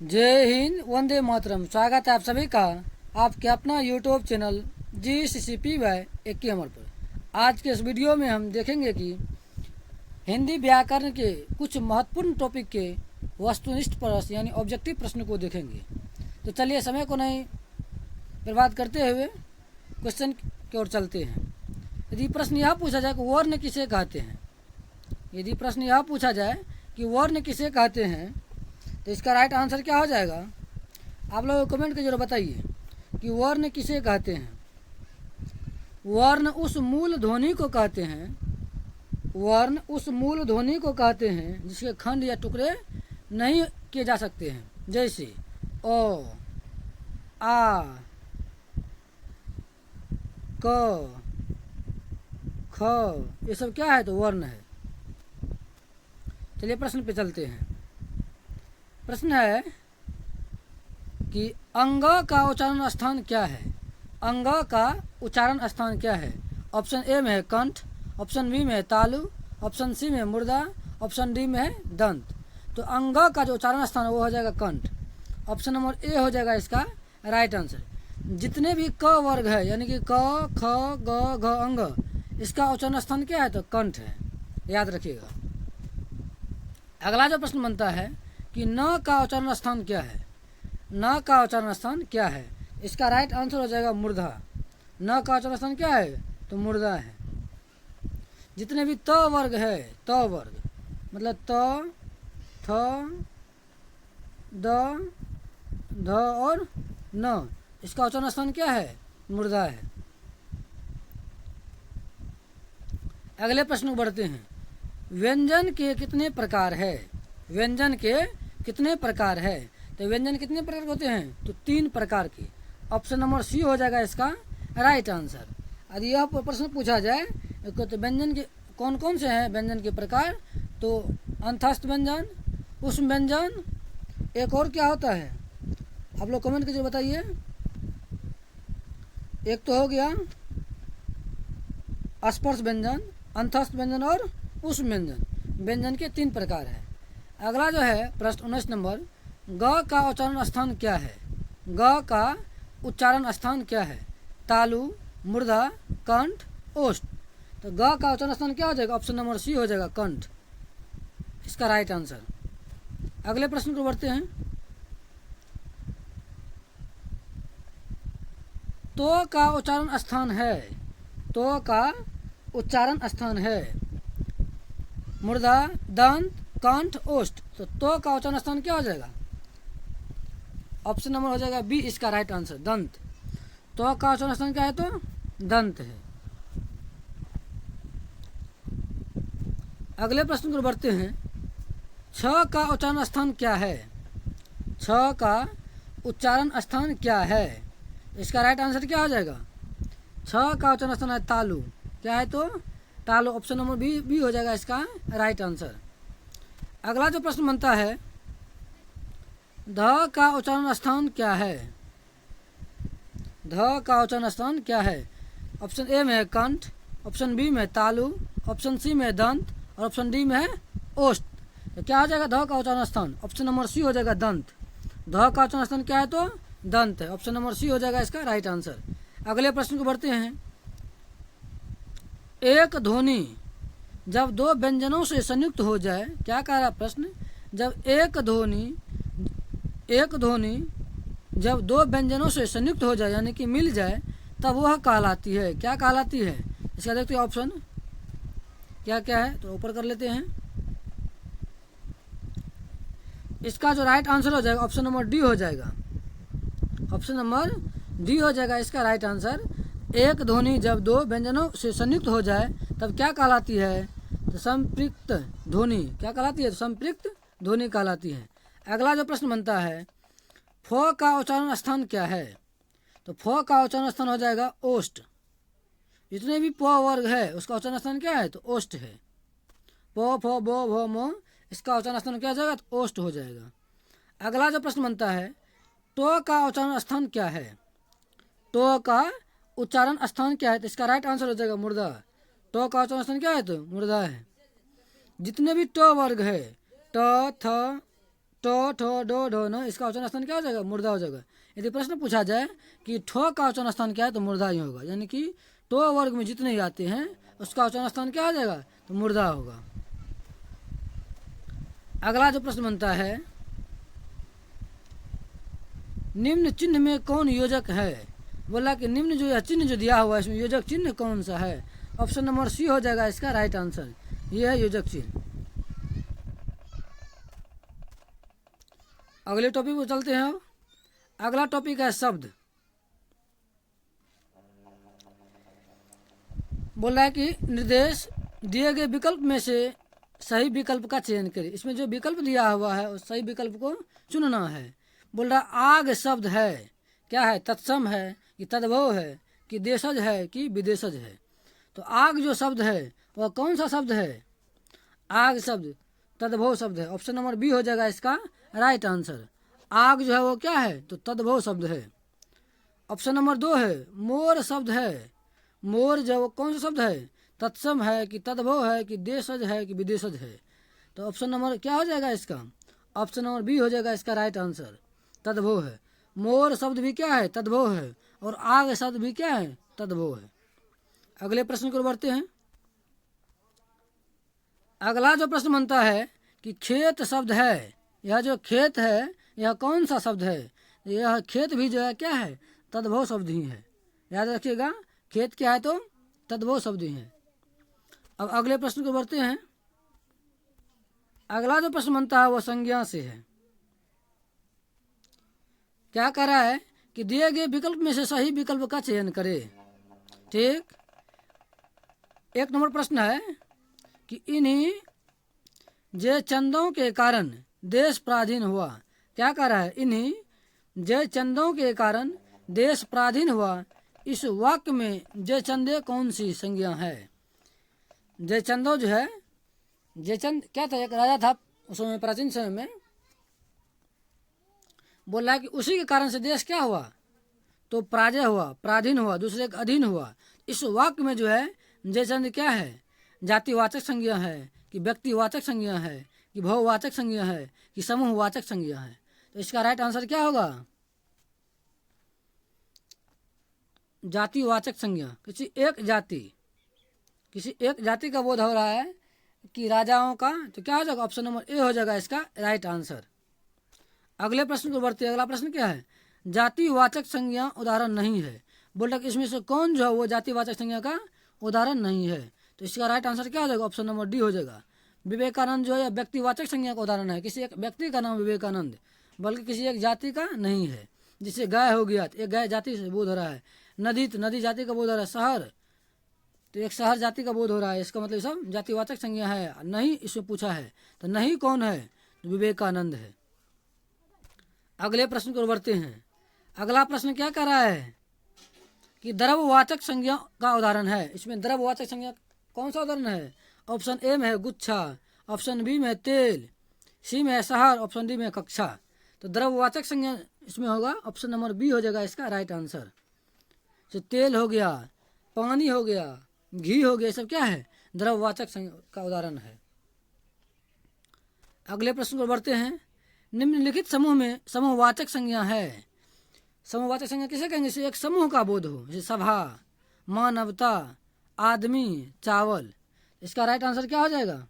जय हिंद, वंदे मातरम। स्वागत है आप सभी का आपके अपना यूट्यूब चैनल GCCPY AKMR पर। आज के इस वीडियो में हम देखेंगे कि हिंदी व्याकरण के कुछ महत्वपूर्ण टॉपिक के वस्तुनिष्ठ प्रश्न यानी ऑब्जेक्टिव प्रश्न को देखेंगे। तो चलिए समय को नहीं बर्बाद करते हुए क्वेश्चन की ओर चलते हैं। यदि प्रश्न यह पूछा जाए कि वर्ण किसे कहते हैं, यदि प्रश्न यह पूछा जाए कि वर्ण किसे कहते हैं, तो इसका राइट आंसर क्या हो जाएगा? आप लोग कमेंट के जरूर बताइए कि वर्ण किसे कहते हैं। वर्ण उस मूल ध्वनि को कहते हैं, वर्ण उस मूल ध्वनि को कहते हैं जिसके खंड या टुकड़े नहीं किए जा सकते हैं, जैसे ओ, आ, क, ख, ये सब क्या है? तो वर्ण है। चलिए प्रश्न पे चलते हैं। प्रश्न है कि अंग का उच्चारण स्थान क्या है? अंग का उच्चारण स्थान क्या है? ऑप्शन ए में है कंठ, ऑप्शन बी में है तालु, ऑप्शन सी में है मुर्दा, ऑप्शन डी में है दंत। तो अंग का जो उच्चारण स्थान है वो हो जाएगा कंठ। ऑप्शन नंबर ए हो जाएगा इसका राइट आंसर। जितने भी क वर्ग है यानी कि क, ख, ग, घ, अंग, इसका उच्चारण स्थान क्या है? तो कंठ है, याद रखिएगा। अगला जो प्रश्न बनता है कि न का उच्चारण स्थान क्या है? न का उच्चारण स्थान क्या है? इसका राइट आंसर हो जाएगा मूर्धा। न का उच्चारण स्थान क्या है? तो मुर्दा है। जितने भी त वर्ग है, त वर्ग मतलब त, थ, द, ध और न, इसका उच्चारण स्थान क्या है? मुर्दा है। अगले प्रश्न को बढ़ते हैं। व्यंजन के कितने प्रकार है? व्यंजन के कितने प्रकार है? तो व्यंजन कितने प्रकार के होते हैं? तो 3 प्रकार के। ऑप्शन नंबर सी हो जाएगा इसका राइट आंसर। यदि यह प्रश्न पूछा जाए तो व्यंजन के कौन कौन से हैं व्यंजन के प्रकार, तो अंतस्थ व्यंजन, उष्म व्यंजन, एक और क्या होता है? आप लोग कमेंट करके बताइए। एक तो हो गया स्पर्श व्यंजन, अंतस्थ व्यंजन और उष्म व्यंजन। व्यंजन के 3 प्रकार है। अगला जो है प्रश्न 19 नंबर, ग का उच्चारण स्थान क्या है? ग का उच्चारण स्थान क्या है? तालु, मुर्दा, कंठ, ओष्ठ। तो ग का उच्चारण स्थान क्या हो जाएगा? ऑप्शन नंबर सी हो जाएगा कंठ, इसका राइट आंसर। अगले प्रश्न को बढ़ते हैं। तो का उच्चारण स्थान है, तो का उच्चारण स्थान है मुर्दा, दंत, कंठ, ओष्ठ। तो का उच्चारण स्थान क्या हो जाएगा? ऑप्शन नंबर हो जाएगा बी, इसका राइट आंसर दंत। तो का उच्चारण स्थान क्या है? तो दंत है। अगले प्रश्न को बढ़ते हैं। छ का उच्चारण स्थान क्या है? छ का उच्चारण स्थान क्या है? इसका राइट आंसर क्या हो जाएगा? छ का उच्चारण स्थान है तालु। क्या है? तो तालु। ऑप्शन नंबर बी हो जाएगा इसका राइट आंसर। अगला जो प्रश्न बनता है, ध का उच्चारण स्थान क्या है? ध का उच्चारण स्थान क्या है? ऑप्शन ए में है कंठ, ऑप्शन बी में है तालु, ऑप्शन सी में है दंत और ऑप्शन डी में है ओष्ठ। तो क्या हो जाएगा ध का उच्चारण स्थान? ऑप्शन नंबर सी हो जाएगा दंत। ध का उच्चारण स्थान क्या है? तो दंत है। ऑप्शन नंबर सी हो जाएगा इसका राइट आंसर। अगले प्रश्न को बढ़ते हैं। एक ध्वनि जब 2 व्यंजनों से संयुक्त हो जाए, क्या कह रहा प्रश्न? जब एक ध्वनि जब 2 व्यंजनों से संयुक्त हो जाए यानी कि मिल जाए, तब वह कहलाती है। क्या कहलाती है? इसका देखते हैं ऑप्शन क्या क्या है, तो ऊपर कर लेते हैं। इसका जो राइट आंसर हो जाएगा ऑप्शन नंबर डी हो जाएगा। ऑप्शन नंबर डी हो जाएगा इसका राइट आंसर। एक ध्वनि जब 2 व्यंजनों से संयुक्त हो जाए तब क्या कहलाती है? तो संपृक्त ध्वनि। क्या कहलाती है? तो संपृक्त ध्वनि कहलाती है। अगला जो प्रश्न बनता है, फ का उच्चारण स्थान क्या है? तो फ का उच्चारण स्थान हो जाएगा ओष्ठ। जितने भी प वर्ग है उसका उच्चारण स्थान क्या है? तो ओष्ठ है। प, फ, ब, भ, म, इसका उच्चारण स्थान क्या हो जाएगा? तो ओष्ठ हो जाएगा। अगला जो प्रश्न बनता है, टो का उच्चारण स्थान क्या है? टो का उच्चारण स्थान क्या है? तो इसका राइट आंसर हो जाएगा मुर्दा। टो का उच्चारण स्थान क्या है? तो मुर्दा है। जितने भी ट वर्ग है, ट, थ, टो ठो डो ढो नो, इसका वचन स्थान क्या हो जाएगा? मुर्दा हो जाएगा। यदि प्रश्न पूछा जाए कि ठो का वचन स्थान क्या है, तो मुर्दा ही होगा। यानी कि टो वर्ग में जितने ही आते हैं उसका वचन स्थान क्या हो जाएगा? तो मुर्दा होगा। अगला जो प्रश्न बनता है, निम्न चिन्ह में कौन योजक है? बोला कि निम्न जो यह चिन्ह जो दिया हुआ है इसमें योजक चिन्ह कौन सा है? ऑप्शन नंबर सी हो जाएगा इसका राइट आंसर। यह है योजक चिन्ह। अगले टॉपिक पर चलते हैं। अब अगला टॉपिक है शब्द। बोल रहा है कि निर्देश दिए गए विकल्प में से सही विकल्प का चयन करें। इसमें जो विकल्प दिया हुआ है उस सही विकल्प को चुनना है। बोल रहा आग शब्द है, क्या है? तत्सम है कि तद्भव है कि देशज है कि विदेशज है? तो आग जो शब्द है वह कौन सा शब्द है? आग शब्द तद्भव शब्द है। ऑप्शन नंबर बी हो जाएगा इसका राइट आंसर। आग जो है वो क्या है? तो तद्भव शब्द है। ऑप्शन नंबर 2 है मोर शब्द है। मोर जो है वो कौन सा शब्द है? तत्सम है कि तद्भव है कि देशज है कि विदेशज है? तो ऑप्शन नंबर क्या हो जाएगा इसका? ऑप्शन नंबर बी हो जाएगा इसका राइट आंसर। तद्भव है। मोर शब्द भी क्या है? तद्भव है। और आग शब्द भी क्या है? तद्भव है। अगले प्रश्न को बढ़ते हैं। अगला जो प्रश्न बनता है कि खेत शब्द है, यह जो खेत है यह कौन सा शब्द है? यह खेत भी जो है क्या है? तद्भव शब्द ही है। याद रखिएगा, खेत क्या है? तो तद्भव शब्द ही है। अब अगले प्रश्न को बढ़ते हैं। अगला जो प्रश्न बनता है वह संज्ञा से है। क्या कह रहा है कि दिए गए विकल्प में से सही विकल्प का चयन करें। ठीक, 1 नंबर प्रश्न है कि इन्हीं जय चंदों के कारण देश पराधीन हुआ। क्या कह रहा है? इन्हीं जय चंदों के कारण देश पराधीन हुआ। इस वाक्य में जय चंदे कौन सी संज्ञा है? जय चंदो जो है, जयचंद क्या था? एक राजा था उस समय, प्राचीन समय में। बोल रहा है कि उसी के कारण से देश क्या हुआ? तो पराजय हुआ, पराधीन हुआ, दूसरे का अधीन हुआ। इस वाक्य में जो है जयचंद क्या है? जातिवाचक संज्ञा है कि व्यक्तिवाचक संज्ञा है कि भाववाचक संज्ञा है कि समूहवाचक संज्ञा है? तो इसका राइट आंसर क्या होगा? जातिवाचक संज्ञा। किसी एक जाति का बोध हो रहा है कि राजाओं का, तो क्या हो जाएगा? ऑप्शन नंबर ए हो जाएगा इसका राइट आंसर। अगले प्रश्न को बढ़ते हैं। अगला प्रश्न क्या है? जातिवाचक संज्ञा उदाहरण नहीं है। बोल रहा कि इसमें से कौन जो है वो जातिवाचक संज्ञा का उदाहरण नहीं है? तो इसका राइट आंसर क्या हो जाएगा? ऑप्शन नंबर डी हो जाएगा। विवेकानंद जो है व्यक्तिवाचक संज्ञा का उदाहरण है। किसी एक व्यक्ति का नाम विवेकानंद, बल्कि किसी एक जाति का नहीं है। जिससे गाय हो गया, एक गाय जाति से बोध हो रहा है। नदी, तो नदी जाति का बोध हो रहा है। शहर, तो एक शहर जाति का बोध हो रहा है। इसका मतलब सब जातिवाचक संज्ञा है। नहीं इसमें पूछा है, तो नहीं कौन है? तो विवेकानंद है। अगले प्रश्न को बढ़ते हैं। अगला प्रश्न क्या कह रहा है कि द्रव्यवाचक संज्ञा का उदाहरण है। इसमें द्रव्यवाचक संज्ञा कौन सा उदाहरण है? ऑप्शन ए में है गुच्छा, ऑप्शन बी में है तेल, सी में है शहर, ऑप्शन डी में है कक्षा। तो द्रव्यवाचक संज्ञा इसमें होगा ऑप्शन नंबर बी हो जाएगा इसका राइट आंसर। तो तेल हो गया, पानी हो गया, घी हो गया, सब क्या है? द्रव्यवाचक संज्ञा का उदाहरण है। अगले प्रश्न को बढ़ते हैं। निम्नलिखित समूह में समूहवाचक संज्ञा है। समूहवाचक संज्ञा किसे कहेंगे? जैसे एक समूह का बोध हो, जैसे सभा, मानवता, आदमी, चावल। इसका राइट आंसर क्या हो जाएगा?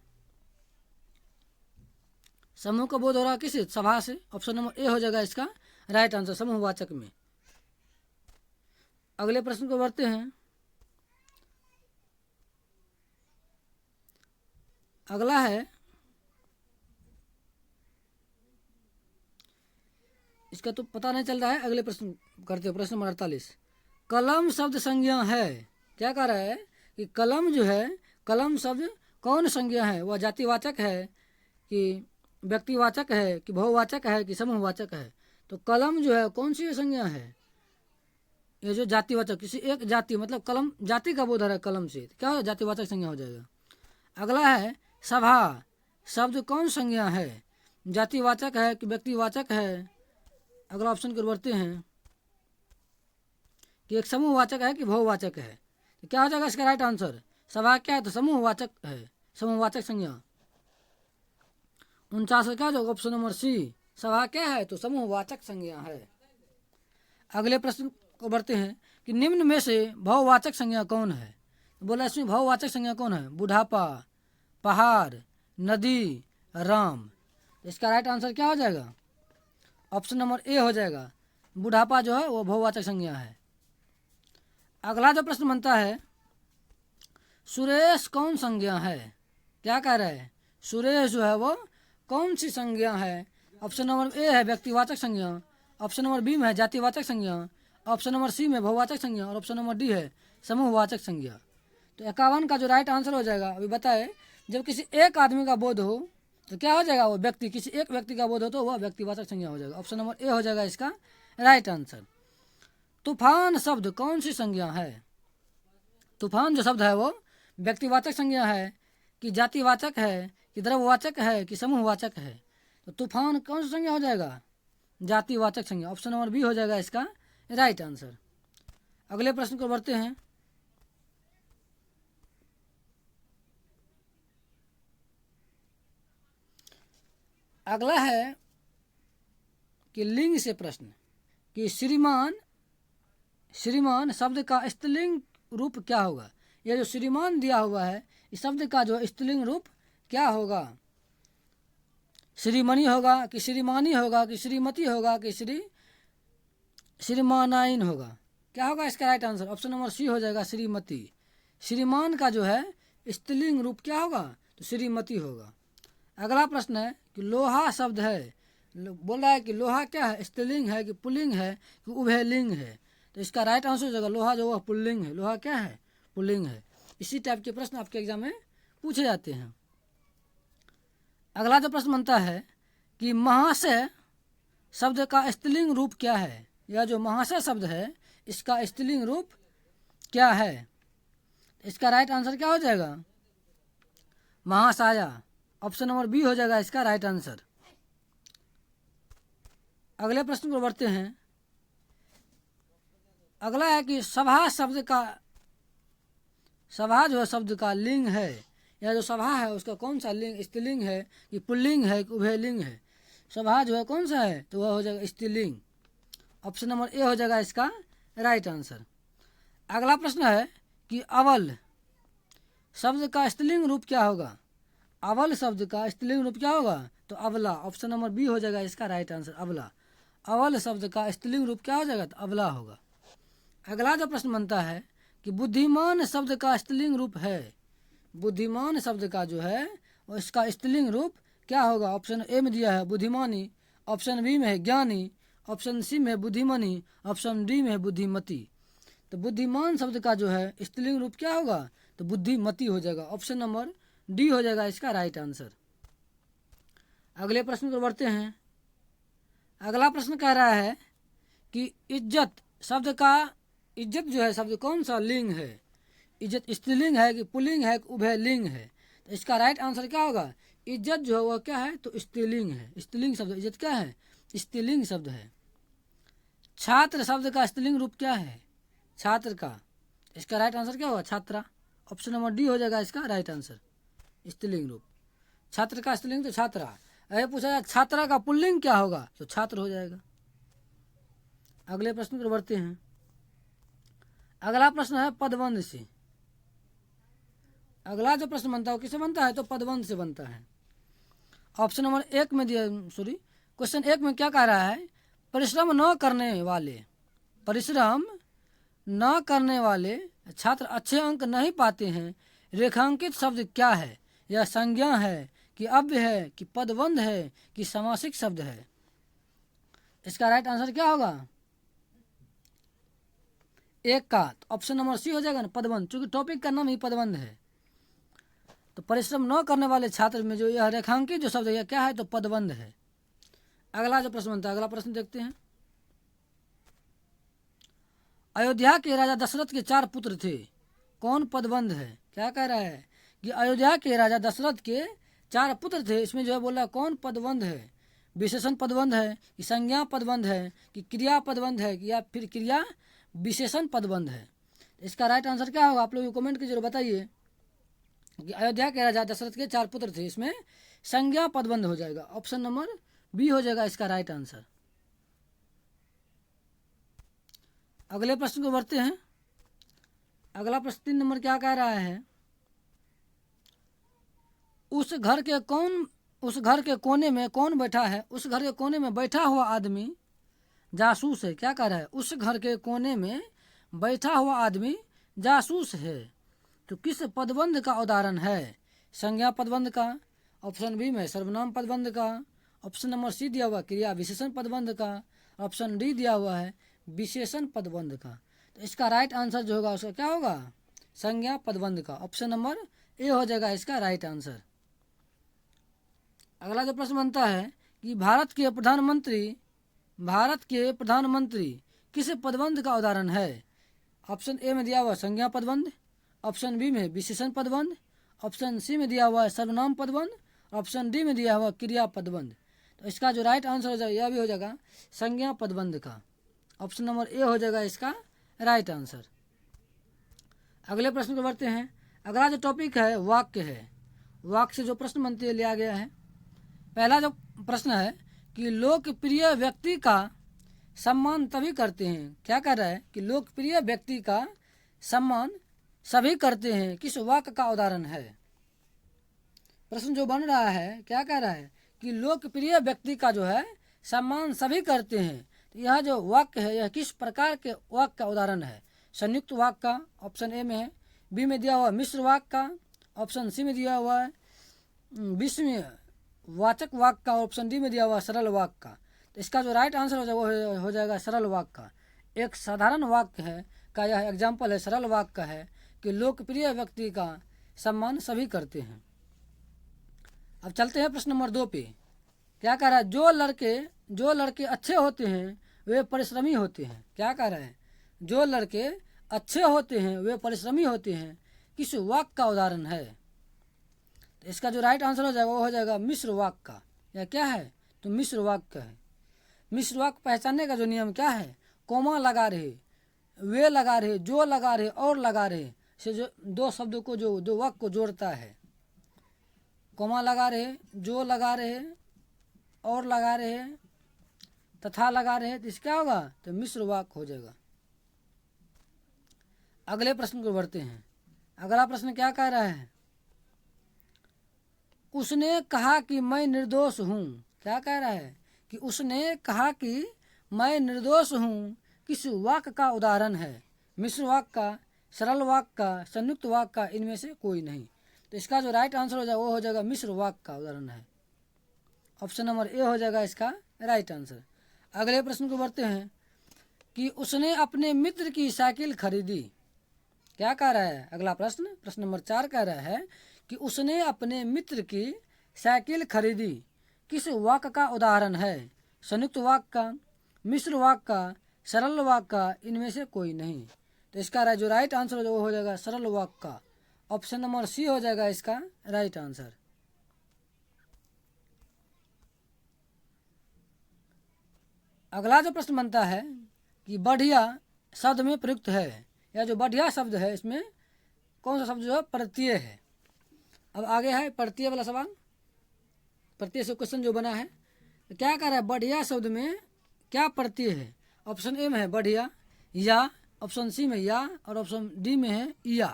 समूह का बोध हो रहा है किसे? सभा से। ऑप्शन नंबर ए हो जाएगा इसका राइट आंसर समूहवाचक में। अगले प्रश्न को बढ़ते हैं। अगला है, इसका तो पता नहीं चल रहा है। अगले प्रश्न करते हैं। प्रश्न नंबर 48, कलम शब्द संज्ञा है। क्या कह रहा है कि कलम जो है, कलम शब्द कौन संज्ञा है? वह जातिवाचक है कि व्यक्तिवाचक है कि बहुवाचक है कि समूहवाचक है? तो कलम जो है कौन सी संज्ञा है? ये जो जातिवाचक, किसी एक जाति, मतलब कलम जाति का बोध है कलम से, क्या हो? जातिवाचक संज्ञा हो जाएगा। अगला है सभा शब्द कौन संज्ञा है? जातिवाचक है कि व्यक्तिवाचक है? अगला ऑप्शन को बढ़ते हैं कि एक समूहवाचक है कि बहुवाचक है? तो क्या हो जाएगा इसका राइट आंसर? सभा क्या है? तो समूहवाचक है, समूहवाचक संज्ञा। 49 क्या हो जाएगा? ऑप्शन नंबर सी सभा क्या है? तो समूहवाचक संज्ञा है। अगले प्रश्न को बढ़ते हैं कि निम्न में से भाववाचक संज्ञा कौन है? बोला इसमें भाववाचक संज्ञा कौन है? बुढ़ापा, पहाड़, नदी, राम। इसका राइट आंसर क्या हो जाएगा? ऑप्शन नंबर ए हो जाएगा। बुढ़ापा जो है वो भाववाचक संज्ञा है। अगला जो प्रश्न बनता है, सुरेश कौन संज्ञा है? क्या कह रहा है? सुरेश जो है वो कौन सी संज्ञा है? ऑप्शन नंबर ए है व्यक्तिवाचक संज्ञा, ऑप्शन नंबर बी में है जातिवाचक संज्ञा, ऑप्शन नंबर सी में बहुवाचक संज्ञा और ऑप्शन नंबर डी है समूहवाचक संज्ञा। तो 51 का जो राइट आंसर हो जाएगा, अभी बताए, जब किसी एक आदमी का बोध हो तो क्या हो जाएगा? वो व्यक्ति, किसी एक व्यक्ति का बोध हो तो वह व्यक्तिवाचक संज्ञा हो जाएगा। ऑप्शन नंबर ए हो जाएगा इसका राइट आंसर। तूफान शब्द कौन सी संज्ञा है? तूफान जो शब्द है वो व्यक्तिवाचक संज्ञा है कि जातिवाचक है कि द्रव्यवाचक है कि समूहवाचक है? तो तूफान कौन सी संज्ञा हो जाएगा? जातिवाचक संज्ञा। ऑप्शन नंबर बी हो जाएगा इसका राइट आंसर। अगले प्रश्न को बढ़ते हैं। अगला है कि लिंग से प्रश्न कि श्रीमान, श्रीमान शब्द का स्त्रीलिंग रूप क्या होगा? यह जो श्रीमान दिया हुआ है इस शब्द का जो स्त्रीलिंग रूप क्या होगा? श्रीमणि होगा कि श्रीमानी होगा कि श्रीमती होगा कि श्रीमानाइन होगा? क्या होगा इसका right answer? Option number C हो जाएगा श्रीमती। श्रीमान का जो है स्त्रीलिंग रूप क्या होगा? तो श्रीमती होगा। अगला प्रश्न है कि लोहा शब्द है, बोल रहा है कि लोहा क्या है? स्त्रीलिंग है कि पुल्लिंग है कि उभयलिंग है? तो इसका राइट आंसर हो जाएगा लोहा जो वह पुल्लिंग है। लोहा क्या है? पुल्लिंग है। इसी टाइप के प्रश्न आपके एग्जाम में पूछे जाते हैं। अगला जो प्रश्न बनता है कि महाशय शब्द का स्त्रीलिंग रूप क्या है? यह जो महाशय शब्द है इसका स्त्रीलिंग रूप क्या है? इसका राइट आंसर क्या हो जाएगा? महासाया। ऑप्शन नंबर बी हो जाएगा इसका राइट आंसर। अगले प्रश्न को बढ़ते हैं। अगला है कि सभा शब्द का, सभा जो शब्द का लिंग है, यह जो सभा है उसका कौन सा लिंग, स्त्रीलिंग है कि पुल्लिंग है कि उभयलिंग है? सभा जो है कौन सा है? तो वह हो जाएगा स्त्रीलिंग। ऑप्शन नंबर ए हो जाएगा इसका राइट आंसर। अगला प्रश्न है कि अवल शब्द का स्त्रीलिंग रूप क्या होगा? अवल शब्द का स्त्रीलिंग रूप क्या होगा? तो अबला। ऑप्शन नंबर बी हो जाएगा इसका राइट आंसर, अबला। अवल शब्द का स्त्रीलिंग रूप क्या हो जाएगा? तो अबला होगा। अगला जो प्रश्न बनता है कि बुद्धिमान शब्द का स्त्रीलिंग रूप है, बुद्धिमान शब्द का जो है वो इसका स्त्रीलिंग रूप क्या होगा? ऑप्शन ए में दिया है बुद्धिमानी, ऑप्शन बी में है ज्ञानी, ऑप्शन सी में है बुद्धिमनी, ऑप्शन डी में है बुद्धिमती। तो बुद्धिमान शब्द का जो है स्त्रीलिंग रूप क्या होगा? तो बुद्धिमती हो जाएगा। ऑप्शन नंबर डी हो जाएगा इसका राइट आंसर। अगले प्रश्न को बढ़ते हैं। अगला प्रश्न कह रहा है कि इज्जत शब्द का, इज्जत जो है शब्द कौन सा लिंग है? इज्जत स्त्रीलिंग है कि पुल्लिंग है कि उभयलिंग है? तो इसका राइट आंसर क्या होगा? इज्जत जो है वह क्या है? तो स्त्रीलिंग है। स्त्रीलिंग शब्द इज्जत क्या है? स्त्रीलिंग शब्द है। छात्र शब्द का स्त्रीलिंग रूप क्या है? छात्र का, इसका राइट आंसर क्या होगा? छात्रा। ऑप्शन नंबर डी हो जाएगा इसका राइट आंसर, स्त्रीलिंग रूप। छात्र का स्त्रीलिंग तो छात्रा। अरे पूछा जाए छात्रा का पुल्लिंग क्या होगा? तो छात्र हो जाएगा। अगले प्रश्न पर बढ़ते हैं। अगला प्रश्न है पदबंध से। अगला जो प्रश्न बनता है किससे बनता है? तो पदबंध से बनता है। ऑप्शन नंबर एक में दिया, सॉरी, क्वेश्चन एक में क्या कह रहा है? परिश्रम न करने वाले, परिश्रम न करने वाले छात्र अच्छे अंक नहीं पाते हैं। रेखांकित शब्द क्या है? यह संज्ञा है कि अव्यय है कि पदबंध है कि समासिक शब्द है? इसका राइट आंसर क्या होगा? एक का ऑप्शन नंबर सी हो जाएगा ना, पदबंध, क्योंकि टॉपिक का नाम ही पदबंध है। तो परिश्रम न करने वाले छात्र में जो यह रेखांकित जो शब्द है यह क्या है? तो पदबंध है। अगला जो प्रश्न बनता है, अगला प्रश्न देखते हैं। अयोध्या के राजा दशरथ के 4 पुत्र थे, कौन पदबंध है? क्या कह रहा है कि अयोध्या के राजा दशरथ के 4 पुत्र थे, इसमें जो है बोला कौन पदबंध है? विशेषण पदबंध है कि संज्ञा पदबंध है कि क्रिया पदबंध है कि या फिर क्रिया विशेषण पदबंध है? इसका राइट आंसर क्या होगा? आप लोग कमेंट के जरूर बताइए कि अयोध्या के राजा दशरथ के 4 पुत्र थे, इसमें संज्ञा पदबंध हो जाएगा। ऑप्शन नंबर बी हो जाएगा इसका राइट आंसर। अगले प्रश्न को बढ़ते हैं। अगला प्रश्न 3 नंबर क्या कह रहा है, उस घर के कोने में कौन बैठा है। उस घर के कोने में बैठा हुआ आदमी जासूस है। क्या कह रहा है, उस घर के कोने में बैठा हुआ आदमी जासूस है। तो किस पदबंध का उदाहरण है। संज्ञा पदबंध का, ऑप्शन बी में सर्वनाम पदबंध का, ऑप्शन नंबर सी दिया हुआ क्रिया विशेषण पदबंध का, ऑप्शन डी दिया हुआ है विशेषण पदबंध का। तो इसका राइट आंसर जो होगा उसका क्या होगा, संज्ञा पदबंध का। ऑप्शन नंबर ए हो जाएगा इसका राइट आंसर। अगला जो प्रश्न बनता है कि भारत के प्रधानमंत्री किस पदबंध का उदाहरण है। ऑप्शन ए में दिया हुआ संज्ञा पदबंध, ऑप्शन बी में विशेषण पदबंध, ऑप्शन सी में दिया हुआ है सर्वनाम पदबंध, ऑप्शन डी में दिया हुआ क्रिया पदबंध। तो इसका जो राइट आंसर हो जाएगा यह भी हो जाएगा संज्ञा पदबंध का। ऑप्शन नंबर ए हो जाएगा इसका राइट आंसर। अगले प्रश्न को बढ़ते हैं। अगला जो टॉपिक है वाक्य है। वाक्य से जो प्रश्न बनते हुए लिया गया है। पहला जो प्रश्न है कि लोकप्रिय व्यक्ति का सम्मान तभी करते हैं। क्या कह रहा है कि लोकप्रिय व्यक्ति का सम्मान सभी करते हैं, किस वाक्य का उदाहरण है। प्रश्न जो बन रहा है क्या कह रहा है कि लोकप्रिय व्यक्ति का जो है सम्मान सभी करते हैं। तो यह जो वाक्य है यह किस प्रकार के वाक्य का उदाहरण है। संयुक्त वाक्य का, ऑप्शन ए में है, बी में दिया हुआ मिश्र वाक्य का, ऑप्शन सी में दिया हुआ है विस्मय वाचक वाक्य का, ऑप्शन डी में दिया हुआ सरल वाक्य का। तो इसका जो राइट आंसर हो जाएगा वो हो जाएगा सरल वाक्य का। एक साधारण वाक्य है का यह एग्जाम्पल है, सरल वाक्य का है कि लोकप्रिय व्यक्ति का सम्मान सभी करते हैं। अब चलते हैं प्रश्न नंबर 2 पे। क्या कह रहा है, जो लड़के अच्छे होते हैं वे परिश्रमी होते हैं। क्या कह रहा है, जो लड़के अच्छे होते हैं वे परिश्रमी होते हैं, किस वाक्य का उदाहरण है। तो इसका जो राइट आंसर हो जाएगा वो हो जाएगा मिश्र वाक्य का। यह क्या है, तो मिश्र वाक्य है। मिश्र वाक्य पहचानने का जो नियम क्या है, कोमा लगा रहे, वे लगा रहे, जो लगा रहे और लगा रहे से जो दो शब्दों को जो दो वाक्य को जोड़ता है। कोमा लगा रहे, जो लगा रहे और लगा रहे तथा लगा रहे, तो इसका क्या होगा, तो मिश्र वाक्य हो जाएगा। अगले प्रश्न को बढ़ते हैं। अगला प्रश्न क्या कह रहा है, उसने कहा कि मैं निर्दोष हूँ। क्या कह रहा है कि उसने कहा कि मैं निर्दोष हूँ, किस वाक्य का उदाहरण है। मिश्र वाक्य का, सरल वाक्य का, संयुक्त वाक्य का, इनमें से कोई नहीं। तो इसका जो राइट आंसर हो जाएगा वो हो जाएगा मिश्र वाक्य का उदाहरण है। ऑप्शन नंबर ए हो जाएगा इसका राइट आंसर। अगले प्रश्न को बढ़ते हैं कि उसने अपने मित्र की साइकिल खरीदी। क्या कह रहा है अगला प्रश्न, प्रश्न नंबर 4 कह रहा है कि उसने अपने मित्र की साइकिल खरीदी, किस वाक्य का उदाहरण है। संयुक्त वाक्य का, मिश्र वाक्य का, सरल वाक्य का, इनमें से कोई नहीं। तो इसका जो राइट आंसर वो हो जाएगा सरल वाक्य का। ऑप्शन नंबर सी हो जाएगा इसका राइट आंसर। अगला जो प्रश्न बनता है कि बढ़िया शब्द में प्रयुक्त है। यह जो बढ़िया शब्द है इसमें कौन सा शब्द जो है, प्रत्यय है। अब आगे है प्रत्यय वाला सवाल। प्रत्यय से क्वेश्चन जो बना है, तो क्या कह रहा है, बढ़िया शब्द में क्या प्रत्यय है। ऑप्शन ए में है बढ़िया, या, ऑप्शन सी में या, और ऑप्शन डी में है या।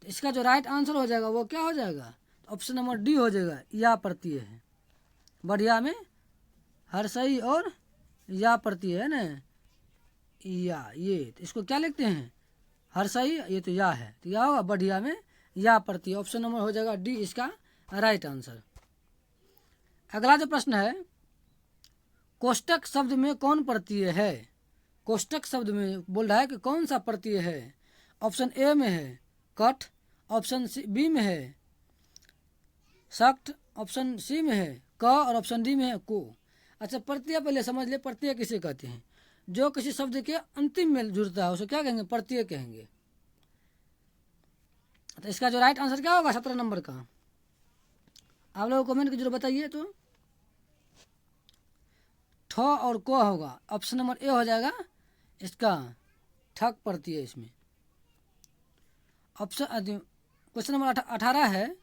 तो इसका जो राइट आंसर हो जाएगा वो क्या हो जाएगा, तो ऑप्शन नंबर डी हो जाएगा, या प्रत्यय है। बढ़िया में हर्षई और या प्रत्यय है ना, या, ये तो इसको क्या लिखते हैं, हर्षई, ये तो या है, तो या होगा बढ़िया में या प्रत्यय। ऑप्शन नंबर हो जाएगा डी इसका राइट आंसर। अगला जो प्रश्न है, कोष्टक शब्द में कौन प्रत्यय है। कोष्टक शब्द में बोल रहा है कि कौन सा प्रत्यय है। ऑप्शन ए में है कठ, ऑप्शन बी में है सख्त, ऑप्शन सी में है क, और ऑप्शन डी में है को। अच्छा, प्रत्यय पहले समझ ले, प्रत्यय किसे कहते हैं, जो किसी शब्द के अंतिम में जुड़ता है उसे क्या कहेंगे, प्रत्यय कहेंगे। तो इसका जो राइट आंसर क्या होगा 17 नंबर का, आप लोग कमेंट के जरूर बताइए। तो ठ और को होगा। ऑप्शन नंबर ए हो जाएगा इसका ठक प्रत्यय इसमें। ऑप्शन क्वेश्चन नंबर 18 है,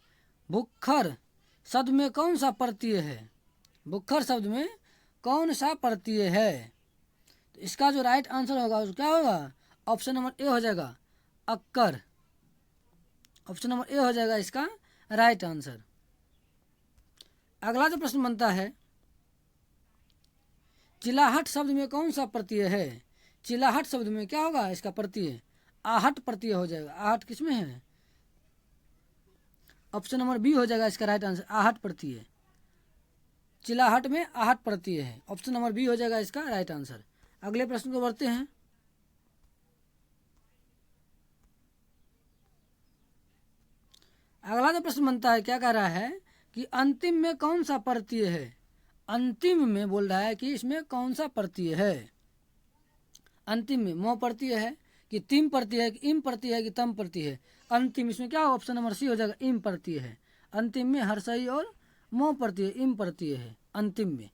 भुक्खर शब्द में कौन सा प्रत्यय है। बुक्खर शब्द में कौन सा प्रत्यय है? तो इसका जो राइट आंसर होगा वो क्या होगा? ऑप्शन नंबर ए हो जाएगा, अक्कर। ऑप्शन नंबर ए हो जाएगा इसका राइट आंसर। अगला जो प्रश्न बनता है, चिलाहट शब्द में कौन सा प्रत्यय है? चिलाहट शब्द में क्या होगा इसका प्रत्यय? आहट प्रत्यय हो जाएगा। आहट किसमें है? ऑप्शन नंबर बी हो जाएगा इसका राइट आंसर, आहट प्रत्यय। चिलाहट में आहट प्रत्यय है। ऑप्शन नंबर बी हो जाएगा इसका राइट आंसर। अगले प्रश्न को बढ़ते हैं। अगला जो प्रश्न बनता है क्या कह रहा है कि अंतिम में कौन सा प्रत्यय है? अंतिम में बोल रहा है कि इसमें कौन सा प्रत्यय है? अंतिम में मोह प्रत्यय है कि तिम प्रत्यय है कि इम प्रत्यय है कि तम प्रत्यय है? अंतिम इसमें क्या हो? ऑप्शन नंबर सी हो जाएगा, इम प्रत्यय है। अंतिम में हर्षई और मोह प्रत्यय, इम प्रत्यय है अंतिम में।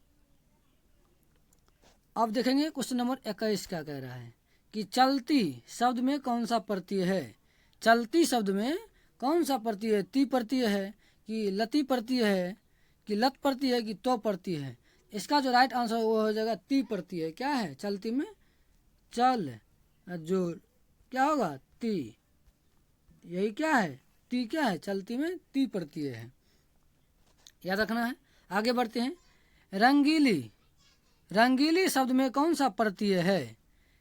अब देखेंगे क्वेश्चन नंबर 21 क्या कह रहा है कि चलती शब्द में कौन सा प्रत्यय है? चलती शब्द में कौन सा प्रत्यय है? ती प्रत्यय है कि लती प्रत्यय है कि लत प्रत्यय है कि तो प्रत्यय है? इसका जो राइट आंसर वो हो जाएगा ती प्रत्यय। क्या है चलती में? चल जो क्या होगा? ती। यही क्या है? ती। क्या है? चलती में ती प्रत्यय है, याद रखना है। आगे बढ़ते हैं। रंगीली, रंगीली शब्द में कौन सा प्रत्यय है?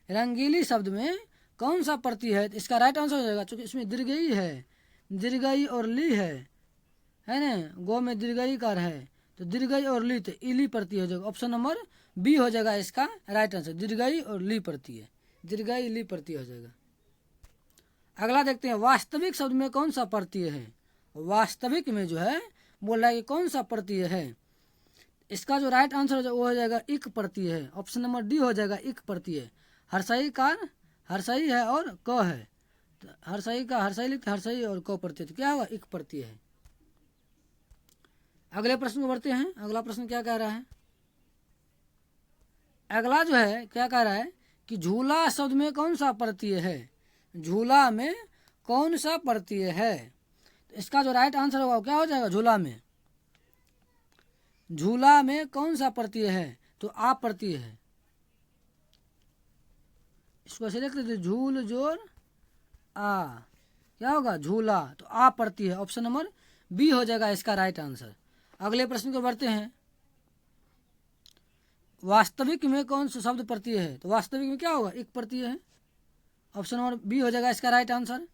रंगीली शब्द में कौन सा प्रत्यय है? इसका राइट आंसर हो जाएगा, चूंकि इसमें दीर्घई है, दीर्घई और ली है ना, गो में दीर्घई कार है तो दीर्घई और ली, तो इली प्रत्यय हो जाएगा। ऑप्शन नंबर बी हो जाएगा इसका राइट आंसर, दीर्घई और ली प्रत्यय, दीर्घई ली प्रत्यय हो जाएगा। अगला देखते हैं, वास्तविक शब्द में कौन सा प्रत्यय है? वास्तविक में जो है बोल रहा है कि कौन सा प्रत्यय है? इसका जो राइट आंसर वो हो जाएगा इक प्रत्यय है। ऑप्शन नंबर डी हो जाएगा इक प्रत्यय। हर्षई कार हर्षई है और क है, तो हर्षई का हर्षई लिखते हर्षई और क प्रत्यय, तो क्या होगा? इक प्रत्यय है। अगले प्रश्न को बढ़ते हैं। अगला प्रश्न क्या कह रहा है? अगला जो है क्या कह रहा है कि झूला शब्द में कौन सा प्रत्यय है? झूला में कौन सा प्रत्यय है? तो इसका जो राइट आंसर होगा क्या हो जाएगा? झूला में, झूला में कौन सा प्रत्यय है? तो आ प्रत्यय है। इसको ऐसे लिख देते, झूल जोर आ, क्या होगा? झूला, तो आ प्रत्यय है। ऑप्शन नंबर बी हो जाएगा इसका राइट आंसर। अगले प्रश्न को बढ़ते हैं। वास्तविक में कौन सा शब्द प्रत्यय है? तो वास्तविक में क्या होगा? एक प्रत्यय है। ऑप्शन नंबर बी हो जाएगा इसका राइट आंसर।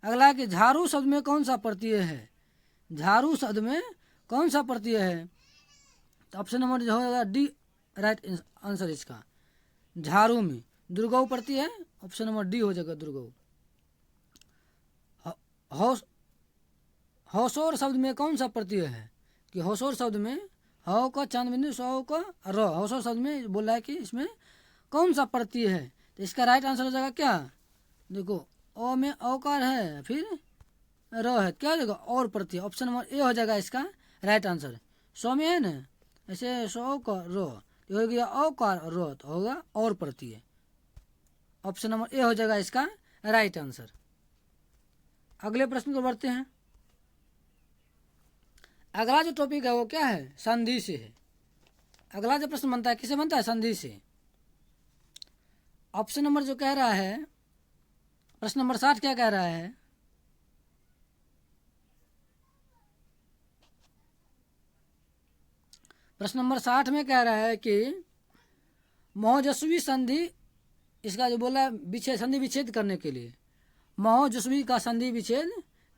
अगला है कि झाड़ू शब्द में कौन सा प्रत्यय है? झाड़ू शब्द में कौन सा प्रत्यय है? तो ऑप्शन नंबर जो होगा डी राइट आंसर इसका। झाड़ू में दुर्गौ प्रत्यय है। ऑप्शन नंबर डी हो जाएगा दुर्गौ। हौसोर शब्द में कौन सा प्रत्यय है? कि हौसोर शब्द में हौ का चांद बिंदु सौ का र, हौसोर शब्द में बोल रहा है कि इसमें कौन सा प्रत्यय है? तो इसका राइट आंसर हो जाएगा क्या? देखो ओ में औकार है फिर र है, क्या हो जाएगा? और प्रत्यय। ऑप्शन नंबर ए हो जाएगा इसका राइट आंसर। सौ में है ना ऐसे सौ का रो, तो हो गया औकार रो, तो होगा और प्रत्यय। ऑप्शन नंबर ए हो जाएगा इसका राइट आंसर। अगले प्रश्न को बढ़ते हैं। अगला जो टॉपिक है वो क्या है? संधि से है। अगला जो प्रश्न बनता है किसे बनता है? संधि से। ऑप्शन नंबर जो कह रहा है प्रश्न नंबर 60 क्या कह रहा है? प्रश्न नंबर 60 में कह रहा है कि महोजस्वी संधि, इसका जो बोला विच्छेद, संधि विच्छेद करने के लिए महोजस्वी का संधि विच्छेद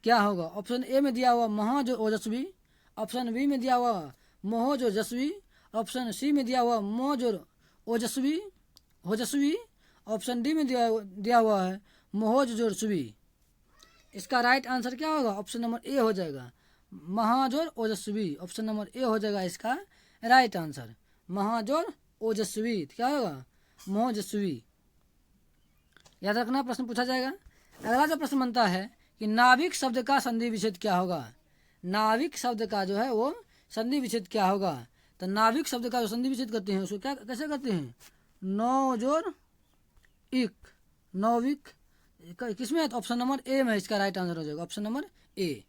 क्या होगा? ऑप्शन ए में दिया हुआ महोजस्वी, ऑप्शन बी में दिया हुआ महोजस्वी, ऑप्शन सी में दिया हुआ महोजस्वी होजस्वी, ऑप्शन डी में दिया हुआ है महोजस्वी। इसका राइट आंसर क्या होगा? ऑप्शन नंबर ए हो जाएगा महाजोर ओजस्वी। ऑप्शन नंबर ए हो जाएगा इसका राइट आंसर, महाजोर ओजस्वी। क्या होगा? महोजस्वी। याद रखना, प्रश्न पूछा जाएगा। अगला जो प्रश्न बनता है कि नाविक शब्द का संधि विच्छेद क्या होगा? नाविक शब्द का जो है वो संधि विच्छेद क्या होगा? तो नाविक शब्द का जो संधि विच्छेद करते हैं उसको क्या कैसे करते हैं? नौ जोर इक, नौविक। किसमें है? तो ऑप्शन नंबर ए में इसका राइट आंसर हो जाएगा, ऑप्शन नंबर ए।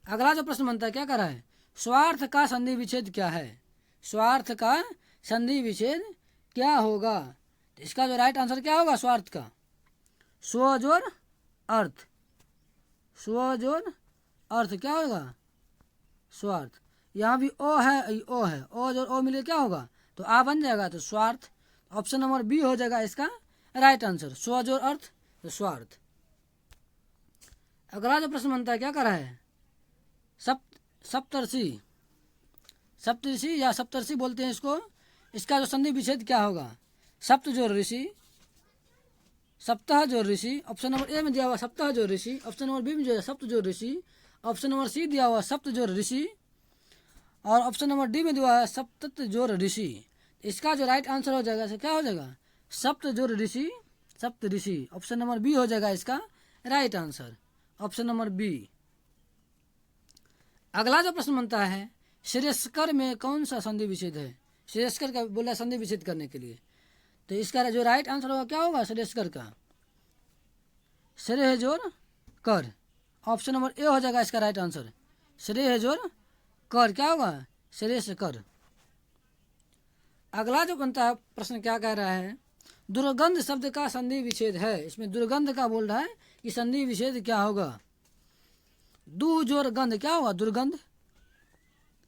अगला जो प्रश्न बनता है क्या कर रहा है? स्वार्थ का संधि विच्छेद क्या है? स्वार्थ का संधि विच्छेद क्या होगा? तो इसका जो राइट आंसर क्या होगा स्वार्थ का? स्व जोड़ अर्थ, स्व जोड़ अर्थ क्या होगा? स्वार्थ। यहाँ भी ओ है, ओ है, ओ जोड़ ओ मिले क्या होगा? तो आ बन जाएगा, तो स्वार्थ। ऑप्शन नंबर बी हो जाएगा इसका राइट आंसर, स्व जोड़ अर्थ तो स्वार्थ। अगला जो प्रश्न बनता है क्या कर रहा है? सप्तर्षि, सप्तऋषि या सप्तर्षि बोलते हैं इसको। इसका जो संधि विच्छेद क्या होगा? सप्त जोड़ ऋषि, सप्ताह जोड़ ऋषि। ऑप्शन नंबर ए में दिया हुआ सप्ताह जोड़ ऋषि, ऑप्शन नंबर बी में जो है सप्त जोड़ ऋषि, ऑप्शन नंबर सी दिया हुआ सप्त जोड़ ऋषि, और ऑप्शन नंबर डी में दिया है सप्तत जोड़ ऋषि। इसका जो राइट आंसर हो जाएगा क्या हो जाएगा? सप्त जोड़ ऋषि, सप्त ऋषि। ऑप्शन नंबर बी हो जाएगा इसका right answer, option number B. अगला जो प्रश्न बनता है, श्रेयस्कर में कौन सा संधि विच्छेद है? श्रेयस्कर का बोला संधि विच्छेद करने के लिए, तो इसका जो राइट आंसर होगा क्या होगा श्रेयस्कर का? श्रेय जोड़ कर। ऑप्शन नंबर ए हो जाएगा इसका राइट आंसर, श्रेय जोड़ कर क्या होगा? श्रेयस कर। अगला जो बनता है प्रश्न क्या कह रहा है? दुर्गंध शब्द का संधि विच्छेद है। इसमें दुर्गंध का बोल रहा है कि संधि विच्छेद क्या होगा? दू जोड़ गंध क्या होगा? दुर्गंध।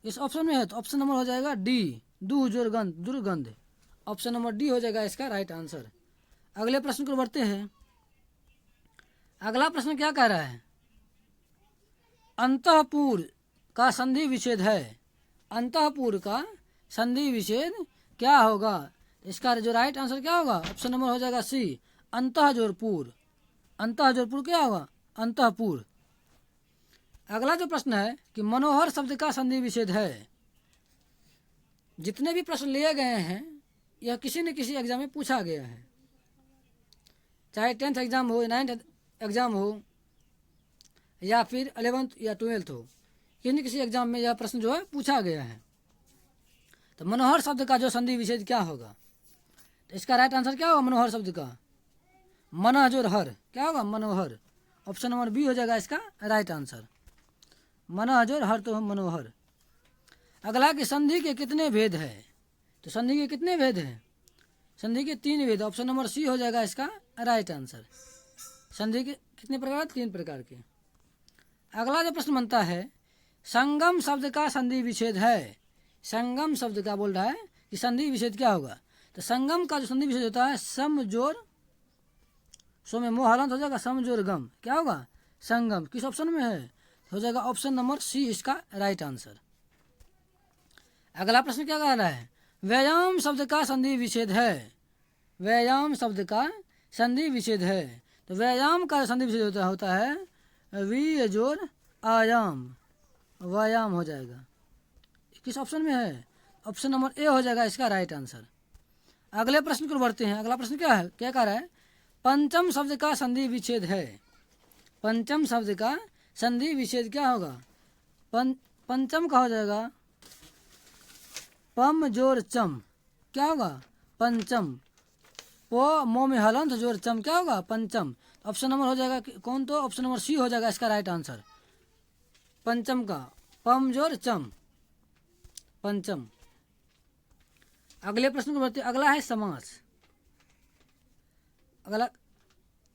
इस ऑप्शन में है तो ऑप्शन नंबर हो जाएगा डी, दू जोड़ गंध, दुर्गंध। ऑप्शन नंबर डी हो जाएगा इसका राइट आंसर। अगले प्रश्न को बढ़ते हैं। अगला प्रश्न क्या कह रहा है? अंतःपुर का संधि विच्छेद है। अंतःपुर का संधि विच्छेद क्या होगा? इसका जो राइट आंसर क्या होगा? ऑप्शन नंबर हो जाएगा सी, अंतः जोड़ पुर। अंतः जोड़ पुर क्या होगा? अंतःपुर। अगला जो प्रश्न है कि मनोहर शब्द का संधि विच्छेद है। जितने भी प्रश्न लिए गए हैं यह किसी न किसी एग्जाम में पूछा गया है, चाहे 10th एग्जाम हो, 9th एग्जाम हो, या फिर 11th या 12th हो, किसी न किसी एग्जाम में यह प्रश्न जो है पूछा गया है। तो मनोहर शब्द का जो संधि विच्छेद क्या होगा? तो इसका राइट आंसर क्या होगा मनोहर शब्द का? मन जोड़ हर क्या होगा? मनोहर। ऑप्शन नंबर बी हो जाएगा इसका राइट आंसर, मन जोड़ हर तो मनोहर। अगला कि संधि के कितने भेद है? तो संधि के कितने भेद हैं? संधि के 3 भेद। ऑप्शन नंबर सी हो जाएगा इसका राइट आंसर। संधि के कितने प्रकार? 3 प्रकार के। अगला जो प्रश्न बनता है, संगम शब्द का संधि विच्छेद है। संगम शब्द का बोल रहा है कि संधि विच्छेद क्या होगा? तो संगम का जो संधि विच्छेद होता है सम जोड़, सो में मोह हलंत हो जाएगा, सम जोड़ गम क्या होगा? संगम। किस ऑप्शन में है? हो जाएगा ऑप्शन नंबर सी इसका राइट आंसर। अगला प्रश्न क्या कह रहा है? व्यायाम शब्द का संधि विच्छेद है। व्यायाम शब्द का संधि विच्छेद है। तो व्यायाम का संधि विच्छेद होता है वी जोड़ आयाम, व्यायाम हो जाएगा। किस ऑप्शन में है? ऑप्शन नंबर ए हो जाएगा इसका राइट आंसर। अगले प्रश्न को बढ़ते हैं। अगला प्रश्न क्या है? क्या कह रहा है? पंचम शब्द का संधि विच्छेद है। पंचम शब्द का संधि विच्छेद क्या होगा? पंचम का हो जाएगा पम जोड़ चम क्या होगा? पंचम। पो मो में हलंत जोड़ चम क्या होगा? पंचम। ऑप्शन नंबर हो जाएगा कौन? तो ऑप्शन नंबर सी हो जाएगा इसका राइट आंसर, पंचम का पम जोड़ चम, पंचम। अगले प्रश्न को बढ़ते। अगला है समास। अगला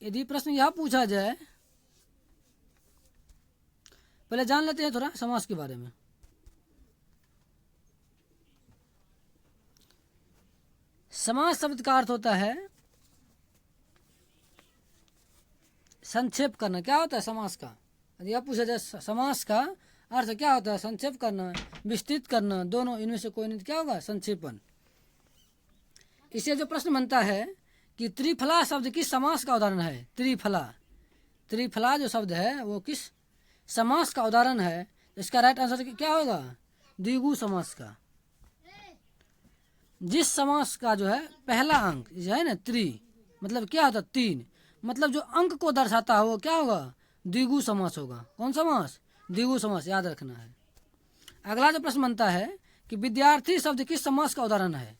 यदि प्रश्न यह पूछा जाए, पहले जान लेते हैं थोड़ा समास के बारे में। समास शब्द का अर्थ होता है संक्षेप करना। क्या होता है समास का? यदि यह पूछा जाए समास का अर्थ क्या होता है? संक्षेप करना, विस्तृत करना, दोनों इनमें से कोई नहीं क्या होगा? संक्षेपण। इससे जो प्रश्न बनता है कि त्रिफला शब्द किस समास का उदाहरण है? त्रिफला, त्रिफला जो शब्द है वो किस समास का उदाहरण है? इसका राइट आंसर क्या होगा? द्विगु समास का। जिस समास का जो है पहला अंक जो है ना त्रि, मतलब क्या होता है? 3, मतलब जो अंक को दर्शाता हो वो क्या होगा? द्विगु समास होगा। कौन समास? द्विगु समास, याद रखना है। अगला जो प्रश्न बनता है कि विद्यार्थी शब्द किस समास का उदाहरण है?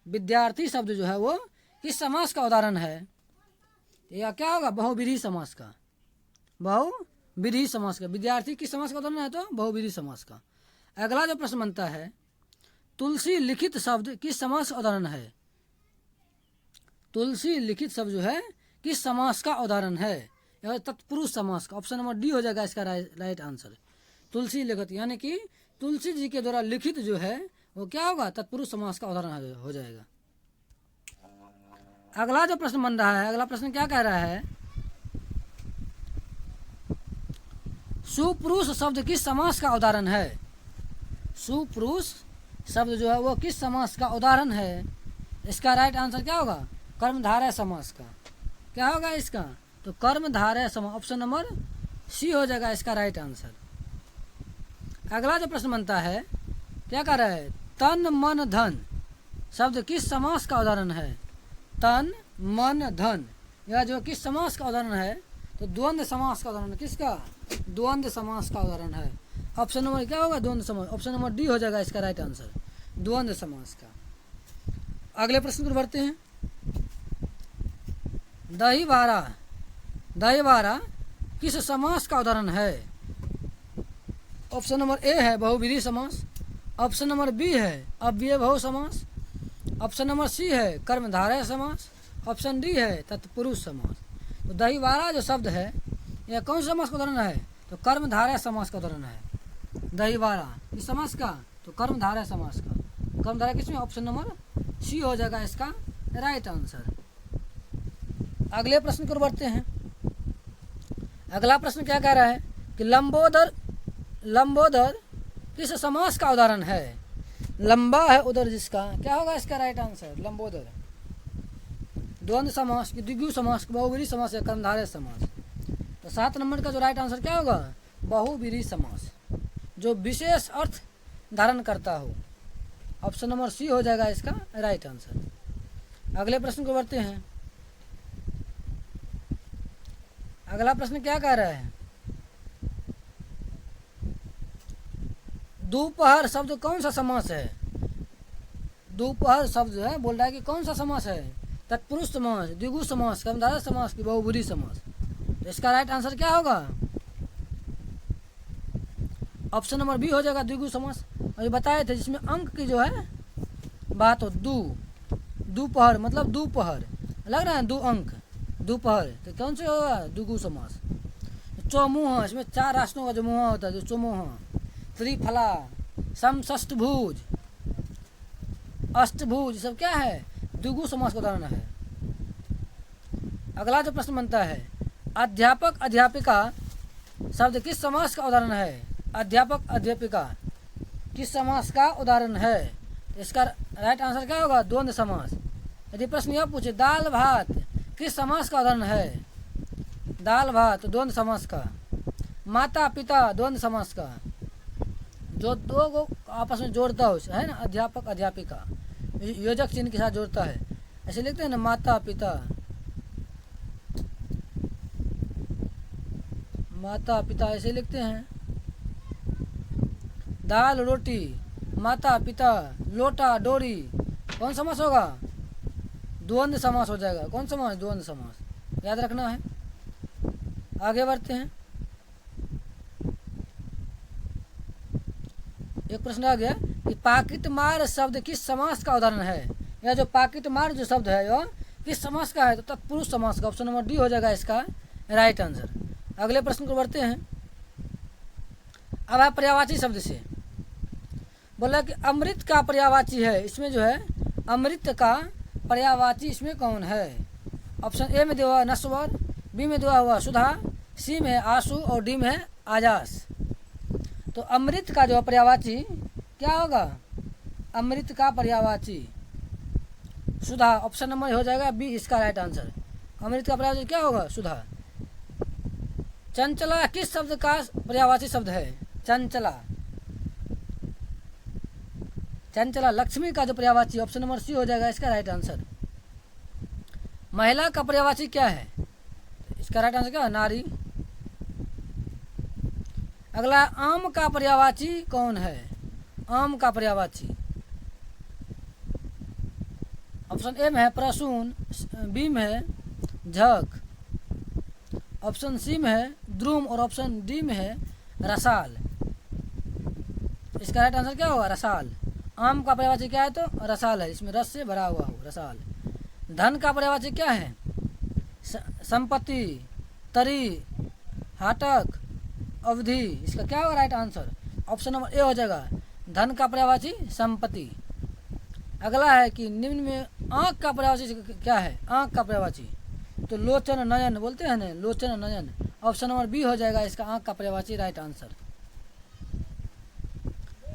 विद्यार्थी शब्द जो है वो किस समास का उदाहरण है? या क्या होगा? बहुविधि समास का, बहुविधि समास का। विद्यार्थी किस समास का उदाहरण है? तो बहुविधि समास का। अगला जो प्रश्न बनता है, तुलसी लिखित शब्द किस समास का उदाहरण है? तुलसी लिखित शब्द जो है किस समास का उदाहरण है? यह तत्पुरुष समास का। ऑप्शन नंबर डी हो जाएगा इसका राइट आंसर। तुलसी लिखित यानी कि तुलसी जी के द्वारा लिखित जो है वो क्या होगा? तत्पुरुष समास का उदाहरण हो जाएगा। अगला जो प्रश्न बन रहा है, अगला प्रश्न क्या कह रहा है? सुपुरुष शब्द किस समास का उदाहरण है? सुपुरुष शब्द जो है वो किस समास का उदाहरण है? इसका राइट आंसर क्या होगा? कर्मधारय समास का। क्या होगा इसका? तो कर्मधारय समास। ऑप्शन नंबर सी हो जाएगा इसका राइट आंसर। अगला जो प्रश्न बनता है क्या कर रहा है? तन मन धन शब्द किस समास का उदाहरण है? तन मन धन यह जो किस समास का उदाहरण है? तो द्वंद्व समास का उदाहरण। किसका? द्वंद्व समास का उदाहरण है। ऑप्शन नंबर क्या होगा? द्वंद्व समास। ऑप्शन नंबर डी हो जाएगा इसका राइट आंसर, द्वंद्व समास का। अगले प्रश्न को बढ़ते हैं। दहीवारा, दहीवारा किस समास का उदाहरण है? ऑप्शन नंबर ए है बहुविधि समास। ऑप्शन नंबर बी है अव्ययभाव समास। ऑप्शन नंबर सी है कर्मधारय समास। ऑप्शन डी है तत्पुरुष समास। तो दहीवारा जो शब्द है यह कौन सा समास का उदाहरण है? तो कर्मधारय समास का उदाहरण है। दहीवारा किस समास का? तो कर्मधारय समास का। कर्मधारय किसमें? ऑप्शन नंबर सी हो जाएगा इसका राइट आंसर। अगले प्रश्न को बढ़ते हैं। अगला प्रश्न क्या कह रहा है कि लंबोदर, लंबोदर किस समास का उदाहरण है? लंबा है उदर जिसका, क्या होगा इसका राइट आंसर? लंबोदर। द्वंद्व समास, द्विगु समास, बहुव्रीहि समास या कर्मधारय समास। तो 7 नंबर का जो राइट आंसर क्या होगा? बहुव्रीहि समास जो विशेष अर्थ धारण करता हो। ऑप्शन नंबर सी हो जाएगा इसका राइट आंसर। अगले प्रश्न को बढ़ते हैं। अगला प्रश्न क्या कह रहा है? दोपहर शब्द कौन सा समास है? दोपहर शब्द जो है बोल रहा है कि कौन सा समास है? तत्पुरुष समास, द्विगु समास, कर्मधारय समास की बहुव्रीहि समास। तो इसका राइट आंसर क्या होगा? ऑप्शन नंबर बी हो जाएगा द्विगु समास। और ये बताए थे जिसमें अंक की जो है बात हो, दोपहर मतलब दोपहर लग रहा है, दो अंक दोपहर, तो कौन से होगा? द्विगु समास। चौमुहा, इसमें 4 राष्ट्रों का जो मुहा होता है, जो चौमुहा, त्रिफला, समषष्ठभुज, अष्टभुज, सब क्या है? द्विगु समास का उदाहरण है। अगला जो प्रश्न बनता है, अध्यापक अध्यापिका शब्द किस समास का उदाहरण है? अध्यापक अध्यापिका किस समास का उदाहरण है? इसका राइट आंसर क्या होगा? द्वंद्व समास। यदि प्रश्न यह पूछे दाल भात किस समास का उदाहरण है? दाल भात द्वंद्व समास का। माता पिता द्वंद्व समास का, जो दो को आपस में जोड़ता हो, है ना, अध्यापक अध्यापिका योजक चिन्ह के साथ जोड़ता है, ऐसे लिखते हैं ना, माता पिता, माता पिता ऐसे लिखते हैं। दाल रोटी, माता पिता, लोटा डोरी, कौन समास होगा? द्वंद्व समास हो जाएगा। कौन समास? द्वंद्व समास, याद रखना है। आगे बढ़ते हैं। एक प्रश्न आ गया कि पाकिट मार शब्द किस समास का उदाहरण है? यह जो पाकिट मार जो शब्द है यह किस समास का है? तो तत्पुरुष समास का। ऑप्शन नंबर डी हो जाएगा इसका राइट आंसर। अगले प्रश्न को बढ़ते हैं। अब है पर्यायवाची शब्द से, बोला कि अमृत का पर्यायवाची है, इसमें जो है अमृत का पर्यायवाची इसमें कौन है? ऑप्शन ए में दिया हुआ नश्वर, बी में दिया हुआ सुधा, सी में आंसू और डी में आजास। तो अमृत का जो पर्यायवाची क्या होगा? अमृत का पर्यायवाची सुधा। ऑप्शन नंबर हो जाएगा बी इसका राइट आंसर। अमृत का पर्यायवाची क्या होगा? सुधा। चंचला किस शब्द का पर्यायवाची शब्द है? चंचला, चंचला लक्ष्मी का जो पर्यायवाची, ऑप्शन नंबर सी हो जाएगा इसका राइट आंसर। महिला का पर्यायवाची क्या है? इसका राइट आंसर क्या है? नारी। अगला आम का पर्यायवाची कौन है? आम का पर्यायवाची ऑप्शन ए में है प्रसून, बी में है झक, ऑप्शन सी में है द्रुम और ऑप्शन डी में है रसाल। इसका राइट आंसर क्या होगा? रसाल। आम का पर्यायवाची क्या है? तो रसाल है, इसमें रस से भरा हुआ हो, रसाल। धन का पर्यायवाची क्या है? संपत्ति, तरी, हाटक, अवधि। इसका क्या होगा right answer? Option number A हो जाएगा, धन का पर्यायवाची संपत्ति। अगला है कि निम्न में आँख का पर्यायवाची क्या है? आँख का पर्यायवाची तो लोचन नयन बोलते हैं ना, लोचन नयन। ऑप्शन नंबर बी हो जाएगा इसका आँख का पर्यायवाची राइट आंसर।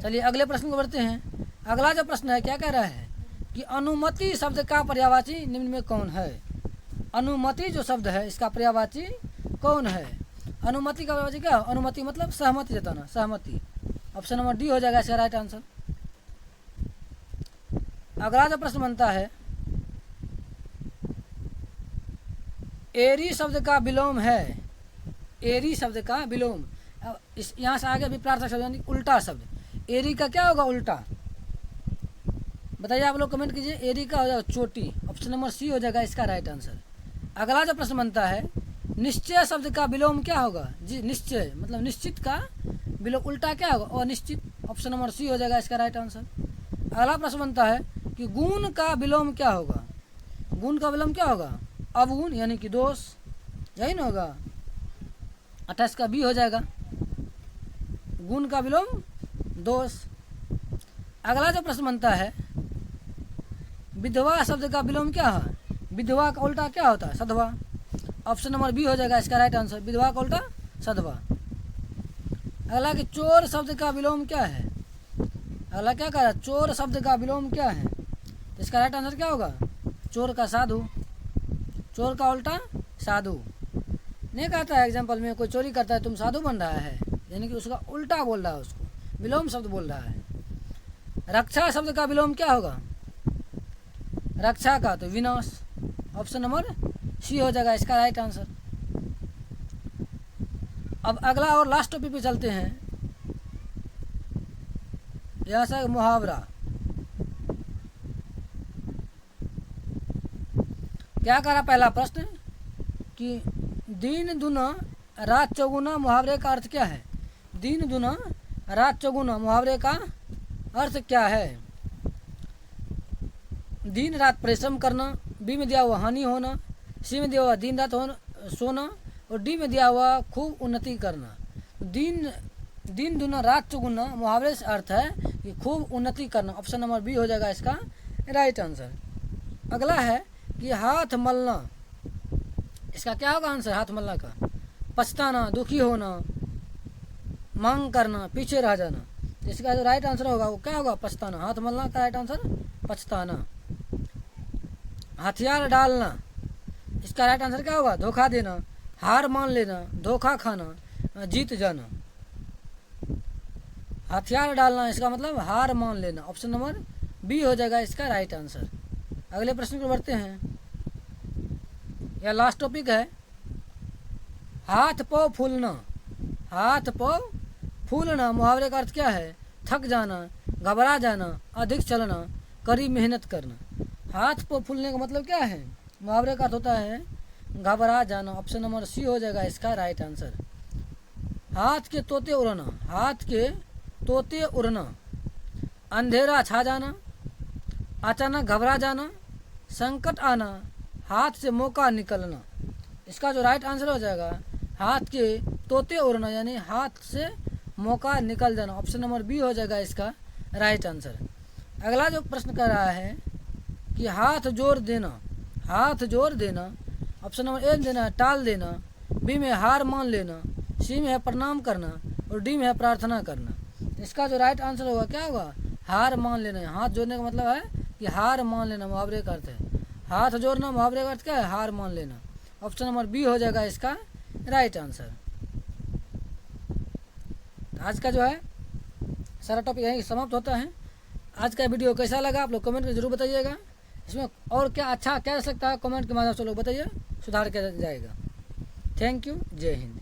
चलिए अगले प्रश्न को बढ़ते हैं। अगला जो प्रश्न है क्या कह रहा है कि अनुमति शब्द का पर्यायवाची निम्न में कौन है? अनुमति जो शब्द है इसका पर्यायवाची कौन है? अनुमति का पर्यायवाची क्या है? अनुमति मतलब सहमति जताना, सहमति। ऑप्शन नंबर डी हो जाएगा इसका राइट आंसर। अगला जो प्रश्न बनता है, एरी शब्द का विलोम है। एरी शब्द का विलोम, इस यहाँ से आगे विपरीत शब्द यानी उल्टा शब्द। एरी का क्या होगा उल्टा? बताइए आप लोग कमेंट कीजिए। एरी का हो जाएगा चोटी। ऑप्शन नंबर सी हो जाएगा इसका राइट आंसर। अगला जो प्रश्न बनता है, निश्चय शब्द का विलोम क्या होगा? जी निश्चय मतलब निश्चित का विलोम उल्टा क्या होगा? अनिश्चित। ऑप्शन नंबर सी हो जाएगा इसका राइट आंसर। अगला प्रश्न बनता है कि गुण का विलोम क्या होगा? गुण का विलोम क्या होगा? अवगुण यानी कि दोष, यही ना होगा। 28 का बी हो जाएगा, गुण का विलोम दोष। अगला जो प्रश्न बनता है, विधवा शब्द का विलोम क्या है? विधवा का उल्टा क्या होता है? सधवा। ऑप्शन नंबर बी हो जाएगा इसका राइट आंसर, विधवा का उल्टा सधवा। अगला कि चोर शब्द का विलोम क्या है? अगला क्या कह रहा है? चोर शब्द का विलोम क्या है? इसका राइट आंसर क्या होगा? चोर का साधु। चोर का उल्टा साधु। नहीं कहता है एग्जाम्पल में कोई चोरी करता है तुम साधु बन रहा है, यानी कि उसका उल्टा बोल रहा है, उसको विलोम शब्द बोल रहा है। रक्षा शब्द का विलोम क्या होगा? रक्षा का तो विनाश। ऑप्शन नंबर सी हो जाएगा इसका राइट आंसर। अब अगला और लास्ट टॉपिक पे चलते हैं। यहाँ से मुहावरा क्या कह रहा? पहला प्रश्न कि दिन दुना रात चौगुना मुहावरे का अर्थ क्या है? दिन दुना रात चौगुना मुहावरे का अर्थ क्या है? दिन रात परिश्रम करना, बी में दिया हुआ हानि होना, सी में दिया हुआ दिन रात सोना, और डी में दिया हुआ खूब उन्नति करना। दिन दुना रात चौगुना मुहावरे से अर्थ है कि खूब उन्नति करना। ऑप्शन नंबर बी हो जाएगा इसका राइट आंसर। अगला है कि हाथ मलना, इसका क्या होगा आंसर? हाथ मलना का पछताना, दुखी होना, मांग करना, पीछे रह जाना। इसका जो राइट आंसर होगा वो क्या होगा? पछताना। हाथ मलना का राइट आंसर पछताना। हथियार डालना, इसका राइट आंसर क्या होगा? धोखा देना, हार मान लेना, धोखा खाना, जीत जाना। हथियार डालना इसका मतलब हार मान लेना। ऑप्शन नंबर बी हो जाएगा इसका राइट आंसर। अगले प्रश्न को बढ़ते हैं। यह लास्ट टॉपिक है, हाथ पाँव फूलना। हाथ पाँव फूलना मुहावरे का अर्थ क्या है? थक जाना, घबरा जाना, अधिक चलना, कड़ी मेहनत करना। हाथ पाँव फूलने का मतलब क्या है? मुहावरे का अर्थ होता है घबरा जाना। ऑप्शन नंबर सी हो जाएगा इसका राइट आंसर। हाथ के तोते उड़ना, हाथ के तोते उड़ना, अंधेरा छा जाना, अचानक घबरा जाना, संकट आना, हाथ से मौका निकलना। इसका जो राइट आंसर हो जाएगा हाथ के तोते उड़ना, यानी हाथ से मौका निकल जाना। ऑप्शन नंबर बी हो जाएगा इसका राइट आंसर। अगला जो प्रश्न कर रहा है कि हाथ जोड़ देना, हाथ जोड़ देना। ऑप्शन नंबर ए में देना है टाल देना, बी में हार मान लेना, सी में है प्रणाम करना, और डी में है प्रार्थना करना। इसका जो राइट आंसर होगा क्या होगा? हार मान लेना। हाथ जोड़ने का मतलब है कि हार मान लेना, मुहावरे का अर्थ है हाथ जोड़ना। मुहावरे का अर्थ क्या है? हार मान लेना। ऑप्शन नंबर बी हो जाएगा इसका राइट आंसर। आज का जो है सारा टॉपिक यहीं समाप्त होता है। आज का वीडियो कैसा लगा आप लोग कमेंट में जरूर बताइएगा। इसमें और क्या अच्छा क्या सकता है कमेंट के माध्यम से लोग बताइए, सुधार किया जाएगा। थैंक यू, जय हिंद।